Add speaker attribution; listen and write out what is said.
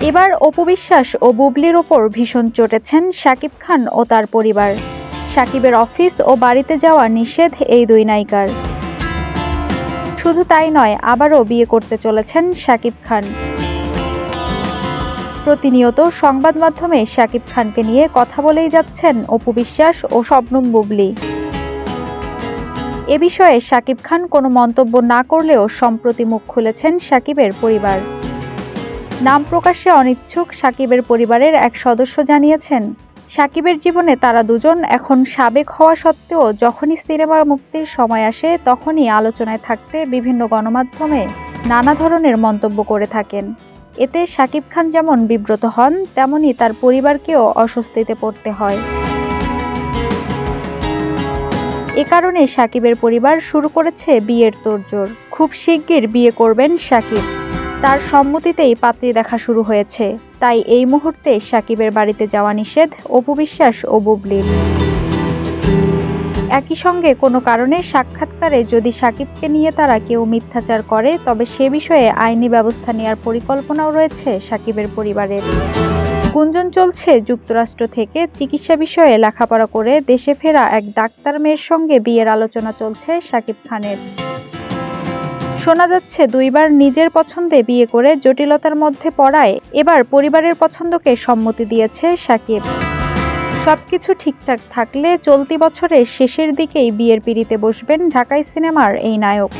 Speaker 1: এবার অপু বিশ্বাস ও বুবলির ওপর ভীষণ চটেছেন শাকিব খান ও তার পরিবার। শাকিবের অফিস ও বাড়িতে যাওয়া নিষেধ এই দুই নায়িকার। শুধু তাই নয়, আবারও বিয়ে করতে চলেছেন শাকিব খান। প্রতিনিয়ত সংবাদ মাধ্যমে শাকিব খানকে নিয়ে কথা বলেই যাচ্ছেন অপু বিশ্বাস ও শবনম বুবলি। এ বিষয়ে শাকিব খান কোনো মন্তব্য না করলেও সম্প্রতি মুখ খুলেছেন শাকিবের পরিবার। নাম প্রকাশে অনিচ্ছুক শাকিবের পরিবারের এক সদস্য জানিয়েছেন, শাকিবের জীবনে তারা দুজন এখন সাবেক হওয়া সত্ত্বেও যখনই সিনেমার মুক্তির সময় আসে তখনই আলোচনায় থাকতে বিভিন্ন গণমাধ্যমে নানা ধরনের মন্তব্য করে থাকেন। এতে শাকিব খান যেমন বিব্রত হন, তেমনি তার পরিবারকেও অস্বস্তিতে পড়তে হয়। এ কারণে শাকিবের পরিবার শুরু করেছে বিয়ের তোড়জোড়। খুব শিগগির বিয়ে করবেন শাকিব। তার সম্মতিতেই পাত্রী দেখা শুরু হয়েছে। তাই এই মুহূর্তে শাকিবের বাড়িতে যাওয়া নিষেধ অপু বিশ্বাস ও বুবলির। একই সঙ্গে কোনো কারণে সাক্ষাৎকারে যদি শাকিবকে নিয়ে তারা কেউ মিথ্যাচার করে, তবে সে বিষয়ে আইনি ব্যবস্থা নেওয়ার পরিকল্পনাও রয়েছে শাকিবের পরিবারের। গুঞ্জন চলছে যুক্তরাষ্ট্র থেকে চিকিৎসা বিষয়ে লেখাপড়া করে দেশে ফেরা এক ডাক্তার মেয়ের সঙ্গে বিয়ের আলোচনা চলছে শাকিব খানের। শোনা যাচ্ছে দুইবার নিজের পছন্দে বিয়ে করে জটিলতার মধ্যে পড়ায় এবার পরিবারের পছন্দকে সম্মতি দিয়েছে শাকিব। সবকিছু ঠিকঠাক থাকলে চলতি বছরের শেষের দিকেই বিয়ের পিঁড়িতে বসবেন ঢাকাই সিনেমার এই নায়ক।